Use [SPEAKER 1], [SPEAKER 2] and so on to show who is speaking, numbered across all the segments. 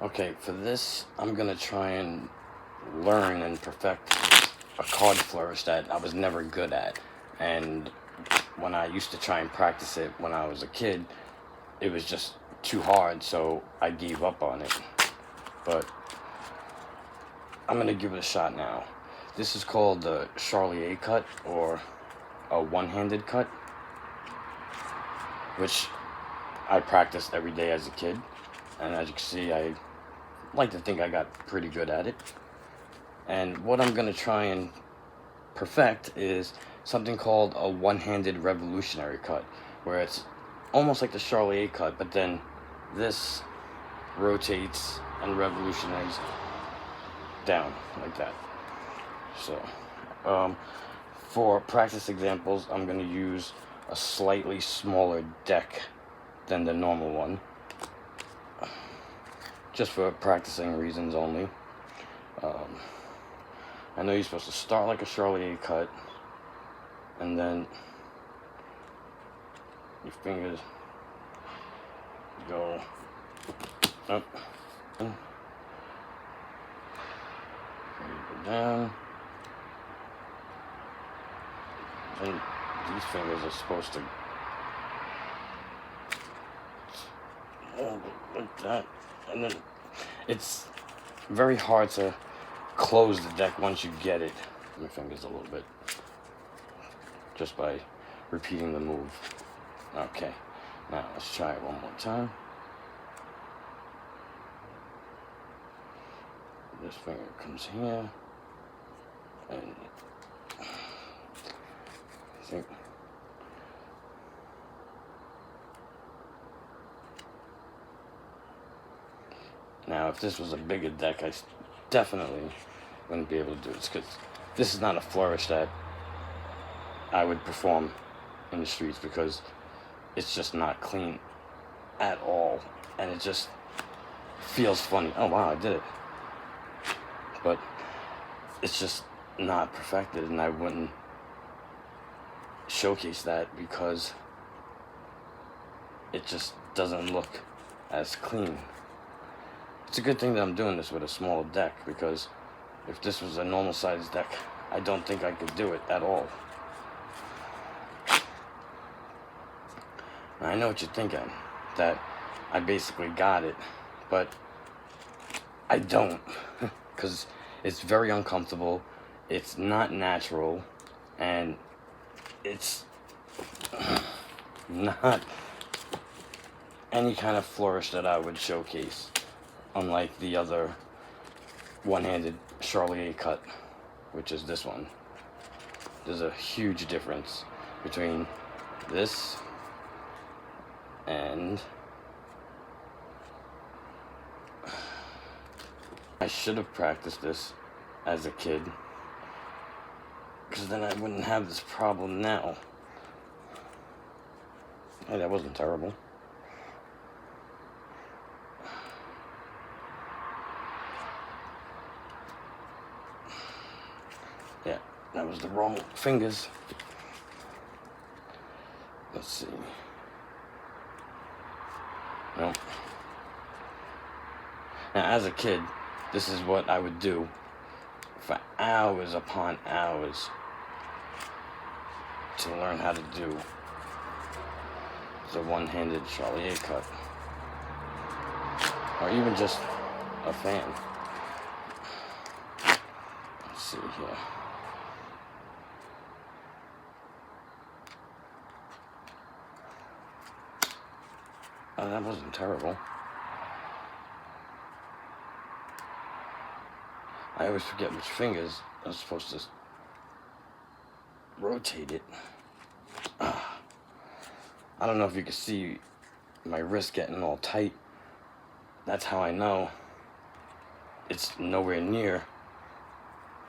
[SPEAKER 1] Okay, for this, I'm gonna try and learn and perfect a card flourish that I was never good at. And when I used to try and practice it when I was a kid, it was just too hard, so I gave up on it. But I'm gonna give it a shot now. This is called the Charlier cut, or a one-handed cut, which I practiced every day as a kid. And as you can see, I like to think I got pretty good at it. And what I'm gonna try and perfect is something called a one-handed revolutionary cut, where it's almost like the Charlier cut, but then this rotates and revolutionaries down like that. So for practice examples, I'm going to use a slightly smaller deck than the normal one, just for practicing reasons only. I know you're supposed to start like a Charlier cut, and then your fingers go up, and go down, and these fingers are supposed to hold it like that, and then it's very hard to close the deck once you get it. My fingers a little bit, just by repeating the move. Okay, now let's try it one more time. This finger comes here, and I think now if this was a bigger deck, I definitely wouldn't be able to do this, because this is not a flourish that I would perform in the streets, because it's just not clean at all, and it just feels funny. Oh wow, I did it. But it's just not perfected, and I wouldn't showcase that because it just doesn't look as clean. It's a good thing that I'm doing this with a small deck, because if this was a normal sized deck, I don't think I could do it at all. Now, I know what you're thinking, that I basically got it, but I don't, because it's very uncomfortable, it's not natural, and it's not any kind of flourish that I would showcase, unlike the other one-handed Charlier cut, which is this one. There's a huge difference between this and I should have practiced this as a kid, because then I wouldn't have this problem now. Hey, that wasn't terrible. Yeah, that was the wrong fingers. Let's see. Nope. Now, as a kid, this is what I would do for hours upon hours to learn how to do the one-handed Charlier cut, or even just a fan. Let's see here. Oh, that wasn't terrible. I always forget which fingers are supposed to rotate it. I don't know if you can see my wrist getting all tight. That's how I know it's nowhere near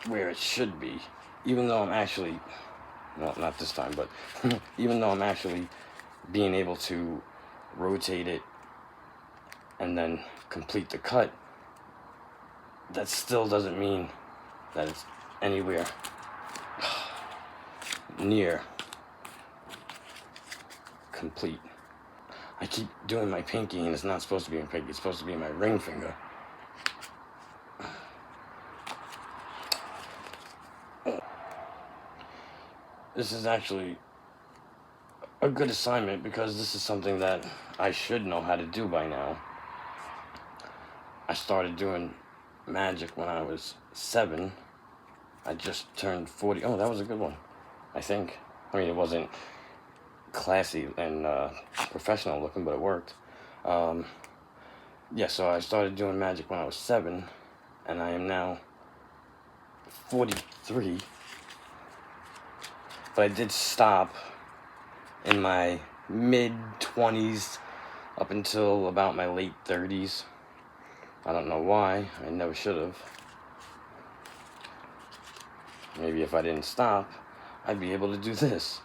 [SPEAKER 1] where it should be. Even though I'm actually, well, not this time, but even though I'm actually being able to rotate it and then complete the cut, that still doesn't mean that it's anywhere near complete. I keep doing my pinky, and it's not supposed to be my pinky, it's supposed to be my ring finger. this is actually a good assignment because this is something that I should know how to do by now. I started doing magic when I was 7. I just turned 40. Oh, that was a good one, I think. I mean, it wasn't classy and professional looking, but it worked. Yeah, so I started doing magic when I was 7, and I am now 43. But I did stop in my mid-20s up until about my late 30s. I don't know why. I never should have. Maybe if I didn't stop, I'd be able to do this.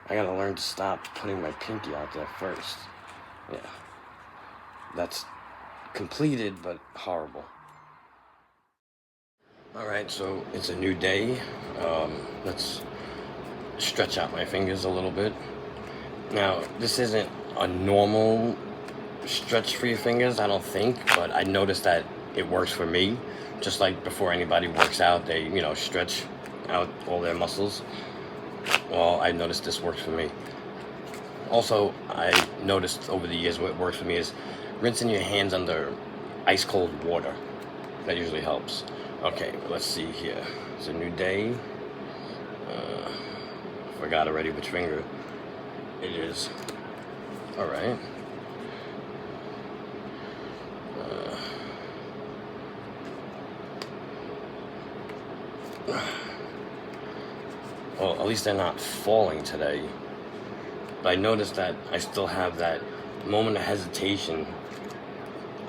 [SPEAKER 1] I gotta learn to stop putting my pinky out there first. Yeah. That's completed, but horrible. Alright, so it's a new day. Let's stretch out my fingers a little bit. Now, this isn't a normal stretch for your fingers, I don't think, but I noticed that it works for me. Just like before anybody works out, they, stretch out all their muscles. Well, I noticed this works for me. Also, I noticed over the years what works for me is rinsing your hands under ice cold water. That usually helps. Okay, let's see here. It's a new day. Forgot already which finger it is. Alright. Well, at least they're not falling today. But I noticed that I still have that moment of hesitation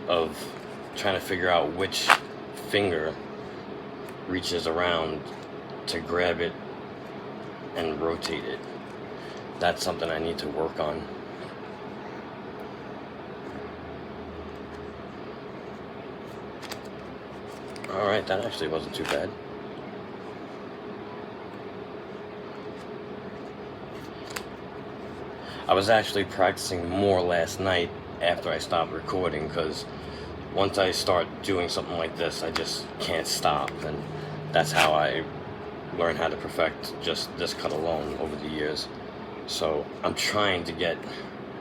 [SPEAKER 1] of trying to figure out which finger reaches around to grab it and rotate it. That's something I need to work on. Alright, that actually wasn't too bad. I was actually practicing more last night after I stopped recording, because once I start doing something like this, I just can't stop, and that's how I learned how to perfect just this cut alone over the years. So I'm trying to get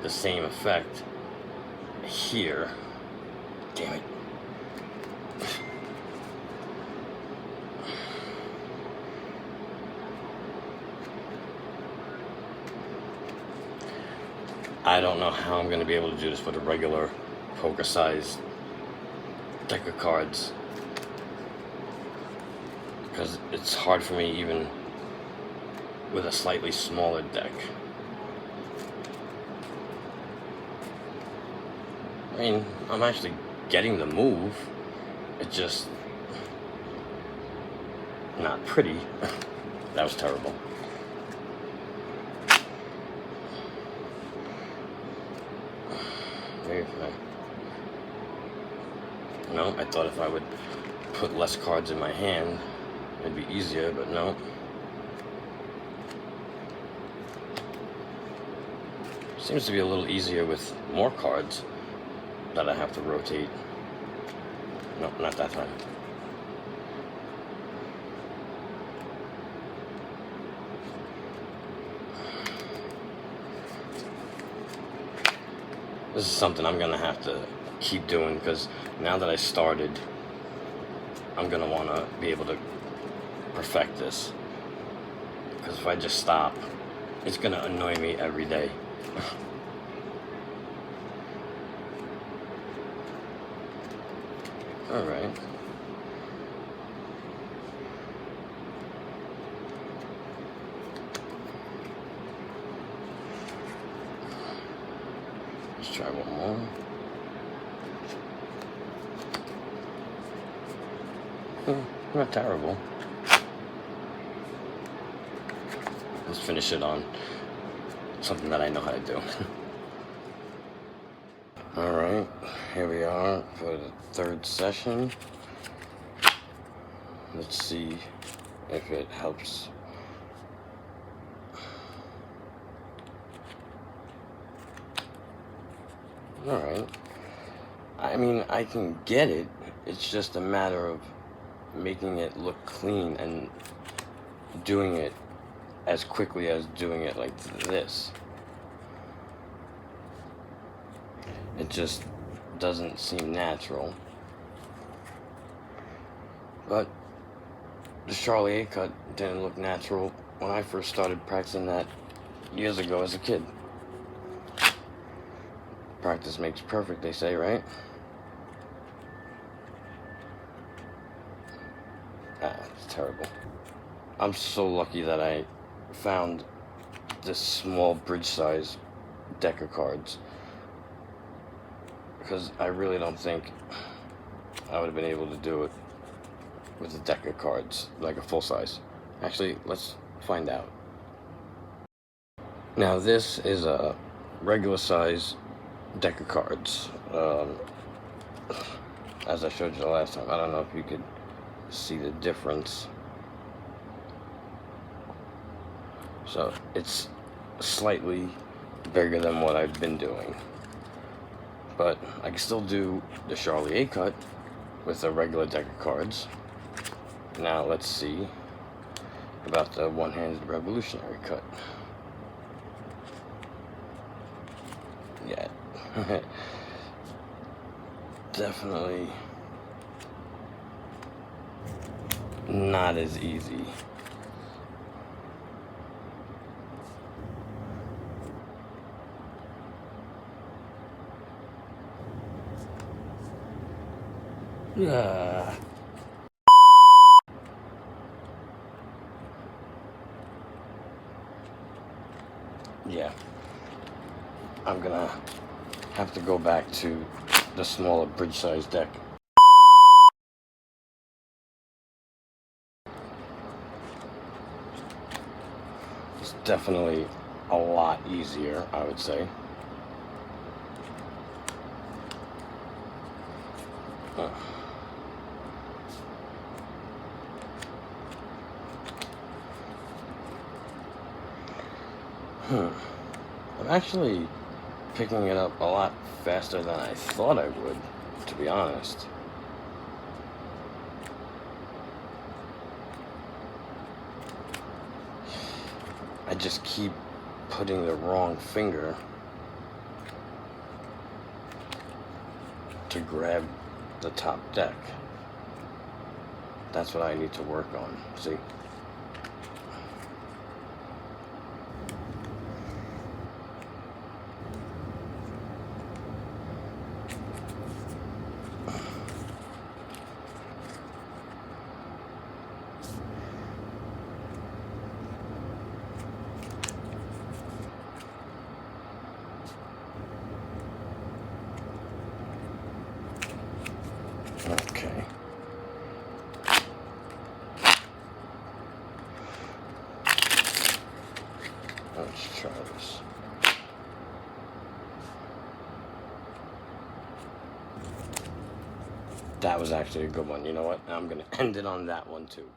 [SPEAKER 1] the same effect here. Damn it. I don't know how I'm going to be able to do this with a regular poker size deck of cards, because it's hard for me even with a slightly smaller deck. I mean, I'm actually getting the move. It's just not pretty. That was terrible. No, I thought if I would put less cards in my hand, it'd be easier, but no. Seems to be a little easier with more cards that I have to rotate. No, not that time. This is something I'm gonna have to keep doing, because now that I started, I'm gonna wanna be able to perfect this. Because if I just stop, it's gonna annoy me every day. Alright. Let's try one more. Not terrible. Let's finish it on something that I know how to do. Alright, here we are for the third session. Let's see if it helps. Alright. I mean, I can get it. It's just a matter of making it look clean and doing it as quickly as doing it like this. It just doesn't seem natural. But the Charlie A cut didn't look natural when I first started practicing that years ago as a kid. Practice makes perfect, they say, right? It's terrible. I'm so lucky that I found this small bridge size deck of cards, because I really don't think I would have been able to do it with a deck of cards, like a full size. Actually, let's find out. Now this is a regular size deck of cards. As I showed you the last time, I don't know if you could see the difference. So it's slightly bigger than what I've been doing, but I can still do the Charlie A cut with a regular deck of cards. Now let's see about the one-handed revolutionary cut. Yeah, definitely not as easy. Yeah. Yeah. I'm gonna have to go back to the smaller bridge size deck. It's definitely a lot easier, I would say. I'm actually picking it up a lot faster than I thought I would, to be honest. I just keep putting the wrong finger to grab the top deck. That's what I need to work on, see? Okay. Let's try this. That was actually a good one. You know what? I'm going to end it on that one too.